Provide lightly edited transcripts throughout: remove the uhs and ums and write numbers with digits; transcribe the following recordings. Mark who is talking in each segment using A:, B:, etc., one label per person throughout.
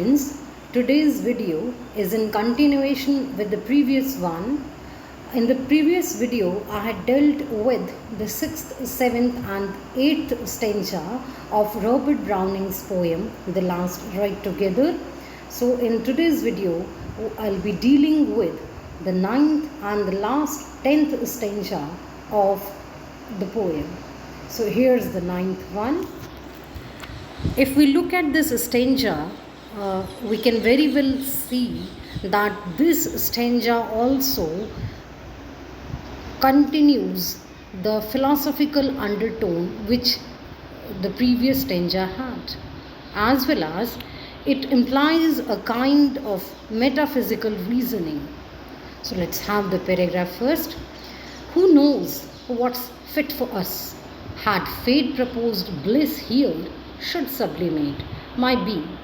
A: Friends, today's video is in continuation with the previous one. In the previous video, I had dealt with the 6th, 7th and 8th stanza of Robert Browning's poem, The Last Ride Together. So in today's video, I'll be dealing with the 9th and the last 10th stanza of the poem. So here's the 9th one. If we look at this stanza, we can very well see that this stanza also continues the philosophical undertone which the previous stanza had, as well as it implies a kind of metaphysical reasoning. So let's have the paragraph first. Who knows what's fit for us? Had fate proposed bliss here, should sublimate my being.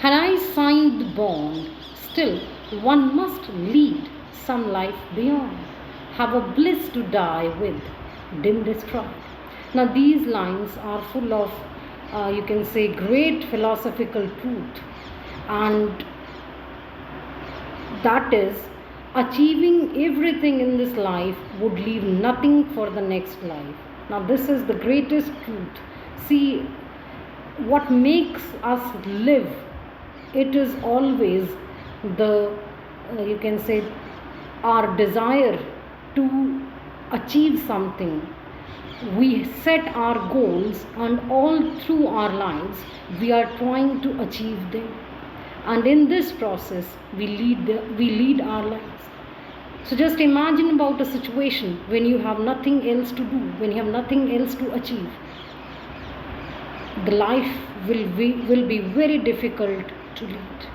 A: Had I signed the bond, still one must lead some life beyond. Have a bliss to die with, dim destroyed. Now these lines are full of, you can say, great philosophical truth, and that is, achieving everything in this life would leave nothing for the next life. Now this is the greatest truth. See, what makes us live, it is always the, you can say, our desire to achieve something. We set our goals, and all through our lives we are trying to achieve them, and in this process we lead our lives. So just imagine about a situation when you have nothing else to do, when you have nothing else to achieve. The life will be very difficult to lead.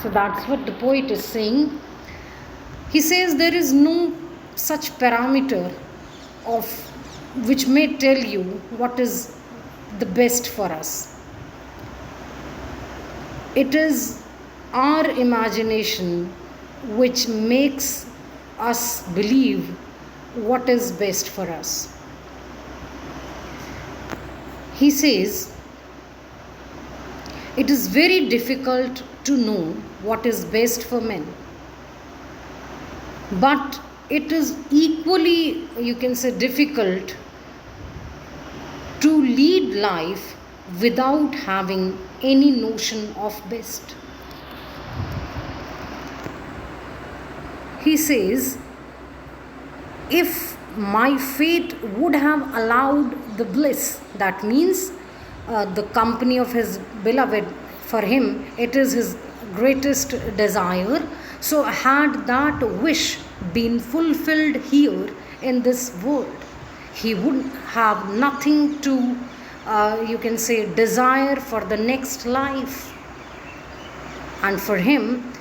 A: So that's what the poet is saying. He says there is no such parameter of which may tell you what is the best for us. It is our imagination which makes us believe what is best for us. He says, it is very difficult to know what is best for men, but it is equally, you can say, difficult to lead life without having any notion of best. He says, if my fate would have allowed the bliss, that means the company of his beloved, for him it is his greatest desire. So had that wish been fulfilled here in this world, he would have nothing to, you can say, desire for the next life. And for him,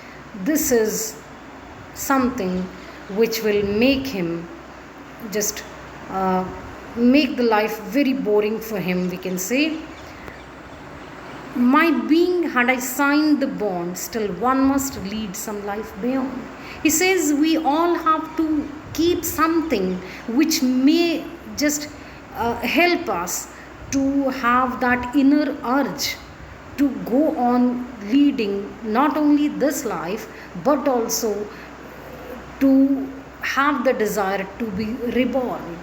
A: this is something which will make him just make the life very boring for him, we can say. My being, had I signed the bond, still one must lead some life beyond. He says we all have to keep something which may just help us to have that inner urge to go on leading not only this life but also to have the desire to be reborn.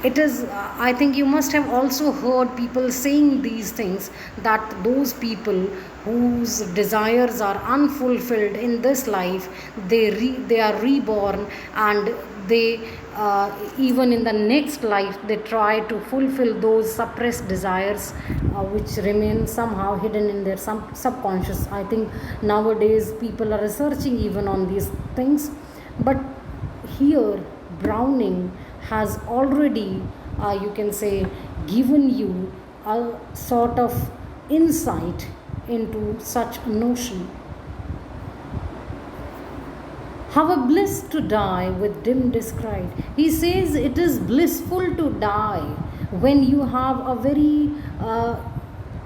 A: It is, I think you must have also heard people saying these things, that those people whose desires are unfulfilled in this life, they are reborn, and they even in the next life they try to fulfill those suppressed desires which remain somehow hidden in their subconscious. I think nowadays people are researching even on these things, but here Browning has already, you can say, given you a sort of insight into such a notion. Have a bliss to die with dim descried. He says it is blissful to die when you have a very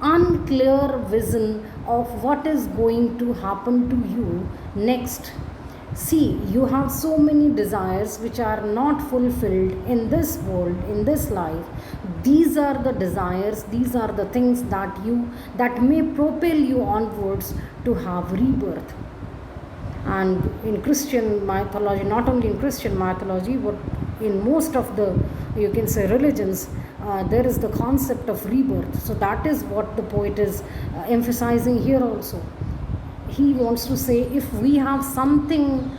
A: unclear vision of what is going to happen to you next. See, you have so many desires which are not fulfilled in this world, in this life. These are the desires, these are the things that may propel you onwards to have rebirth. And in Christian mythology, not only in Christian mythology, but in most of the, you can say, religions, there is the concept of rebirth. So that is what the poet is emphasizing here also. He wants to say, if we have something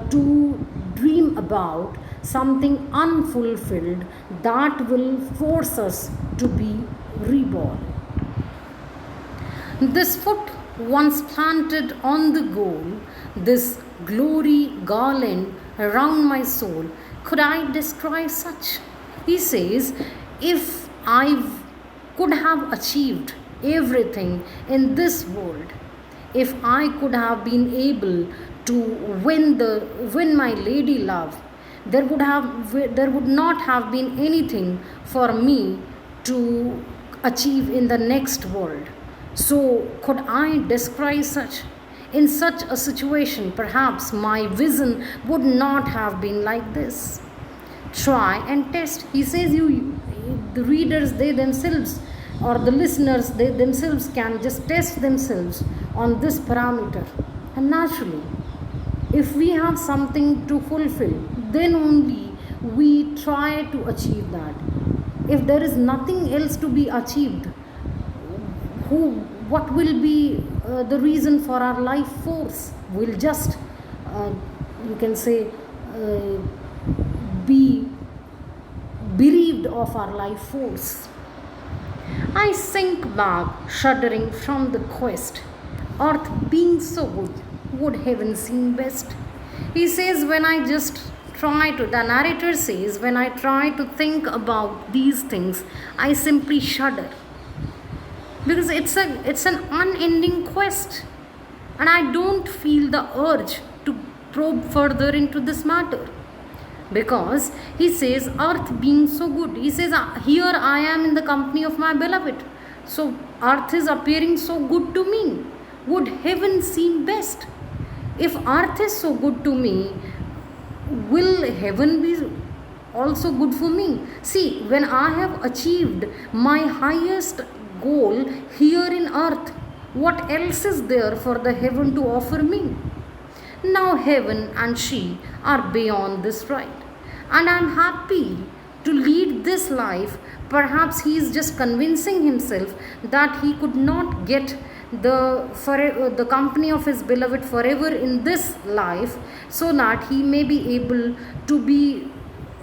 A: to dream about, something unfulfilled, that will force us to be reborn. This foot once planted on the goal, this glory garland around my soul, could I describe such? He says, if I could have achieved everything in this world, if I could have been able to win my lady love, there would not have been anything for me to achieve in the next world. So could I describe such? In such a situation, perhaps my vision would not have been like this. Try and test. He says, the readers, they themselves, or the listeners, they themselves can just test themselves on this parameter. And naturally, if we have something to fulfill, then only we try to achieve that. If there is nothing else to be achieved, what will be the reason for our life force? We'll just, you can say, be bereaved of our life force. I sink back, shuddering from the quest. Earth being so good, would heaven seem best? He says, the narrator says, when I try to think about these things, I simply shudder. Because it's an unending quest. And I don't feel the urge to probe further into this matter. Because he says, earth being so good, he says, here I am in the company of my beloved. So earth is appearing so good to me. Would heaven seem best? If earth is so good to me, will heaven be also good for me? See, when I have achieved my highest goal here in earth, what else is there for the heaven to offer me? Now heaven and she are beyond this right, and I am happy to lead this life. Perhaps he is just convincing himself that he could not get the company of his beloved forever in this life, so that he may be able to be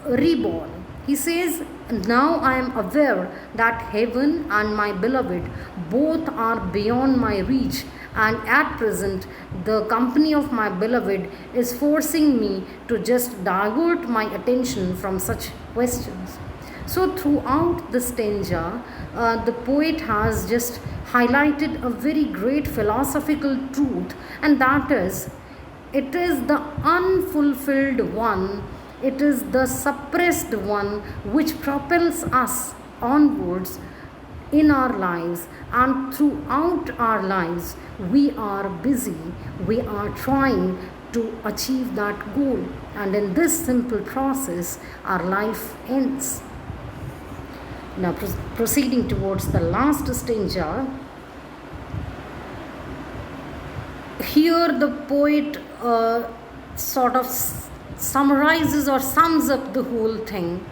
A: reborn. He says, now I am aware that heaven and my beloved both are beyond my reach, and at present the company of my beloved is forcing me to just divert my attention from such questions. So throughout the stanza, the poet has just highlighted a very great philosophical truth, and that is, it is the unfulfilled one, it is the suppressed one which propels us onwards in our lives, and throughout our lives we are busy, we are trying to achieve that goal, and in this simple process our life ends. Now proceeding towards the last stanza, here the poet sort of summarizes or sums up the whole thing.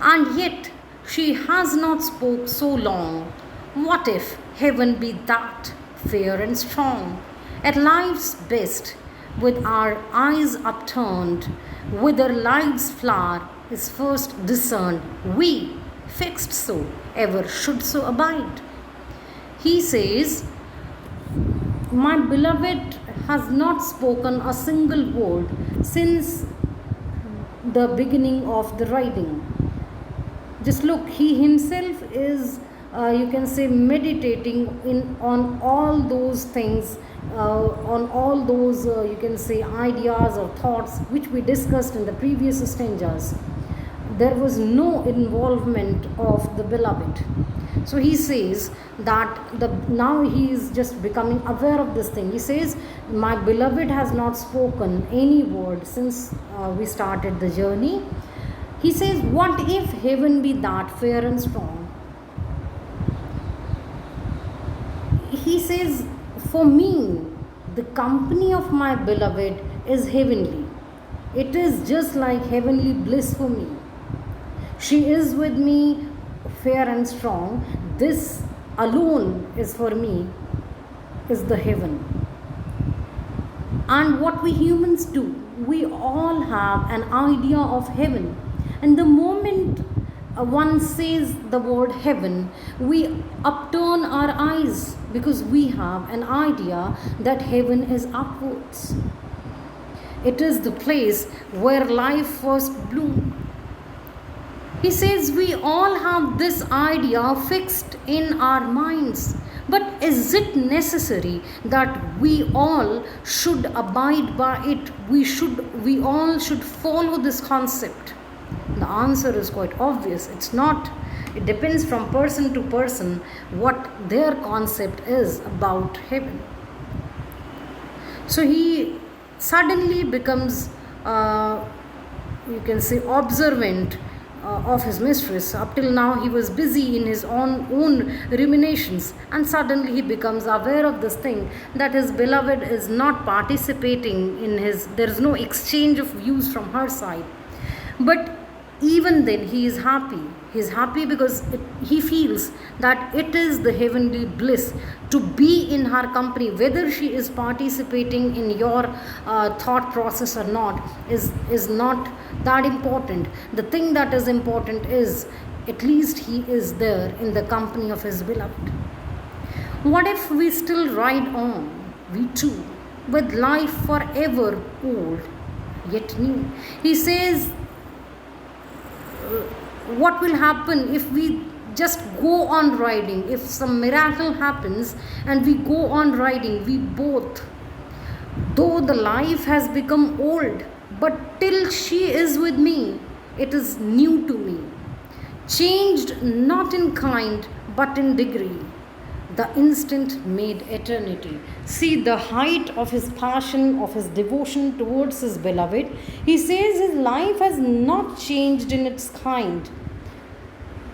A: And yet she has not spoke so long. What if heaven be that fair and strong? At life's best, with our eyes upturned, whither life's flower is first discerned, we, fixed so, ever should so abide. He says, my beloved has not spoken a single word since the beginning of the writing. Just look, he himself is, you can say, meditating on all those things, on all those, you can say, ideas or thoughts which we discussed in the previous stanzas. There was no involvement of the beloved. So he says that now he is just becoming aware of this thing. He says, my beloved has not spoken any word since we started the journey. He says, what if heaven be that fair and strong? He says, for me, the company of my beloved is heavenly. It is just like heavenly bliss for me. She is with me, fair and strong. This alone is for me, is the heaven. And what we humans do, we all have an idea of heaven. And the moment one says the word heaven, we upturn our eyes because we have an idea that heaven is upwards. It is the place where life first bloomed. He says we all have this idea fixed in our minds. But is it necessary that we all should abide by it? We all should follow this concept? The answer is quite obvious. It's not. It depends from person to person what their concept is about heaven. So he suddenly becomes, you can say, observant of his mistress. Up till now he was busy in his own ruminations, and suddenly he becomes aware of this thing, that his beloved is not participating in his, there is no exchange of views from her side. But even then he is happy. He is happy because he feels that it is the heavenly bliss to be in her company. Whether she is participating in your thought process or not is not that important. The thing that is important is at least he is there in the company of his beloved. What if we still ride on, we too, with life forever old yet new? He says, what will happen if we just go on riding? If some miracle happens and we go on riding, we both, though the life has become old, but till she is with me, it is new to me, changed not in kind but in degree. The instant made eternity. See the height of his passion, of his devotion towards his beloved. He says his life has not changed in its kind.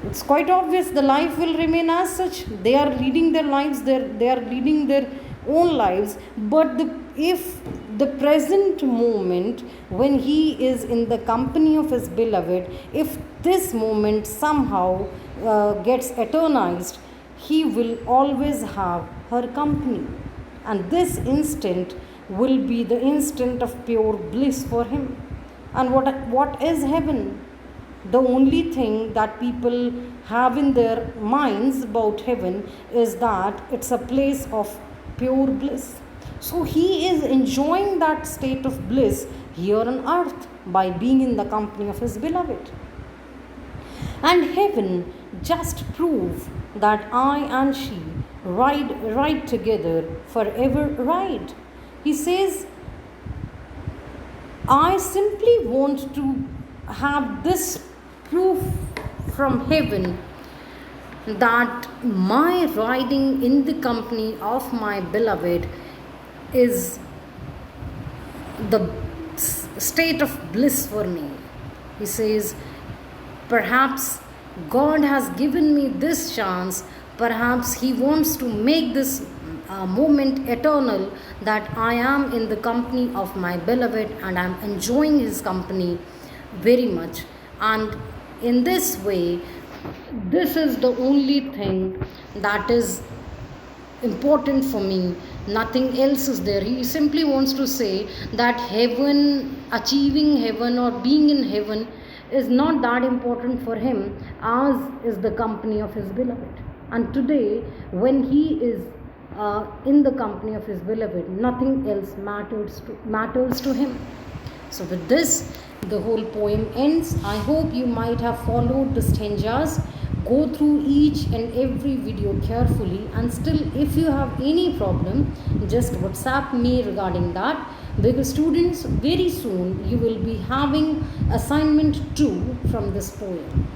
A: It's quite obvious the life will remain as such. They are leading their lives, they are leading their own lives. But if the present moment when he is in the company of his beloved, if this moment somehow gets eternized, he will always have her company. And this instant will be the instant of pure bliss for him. And what is heaven? The only thing that people have in their minds about heaven is that it's a place of pure bliss. So he is enjoying that state of bliss here on earth by being in the company of his beloved. And heaven just prove that I and she ride together, forever ride. He says, I simply want to have this proof from heaven that my riding in the company of my beloved is the state of bliss for me. He says, perhaps God has given me this chance. Perhaps he wants to make this moment eternal, that I am in the company of my beloved and I am enjoying his company very much. And in this way, this is the only thing that is important for me. Nothing else is there. He simply wants to say that heaven, achieving heaven or being in heaven is not that important for him as is the company of his beloved. And today, when he is in the company of his beloved, nothing else matters to him. So with this, the whole poem ends. I hope you might have followed the stanzas. Go through each and every video carefully, and still if you have any problem, just WhatsApp me regarding that, because students, very soon you will be having assignment 2 from this poem.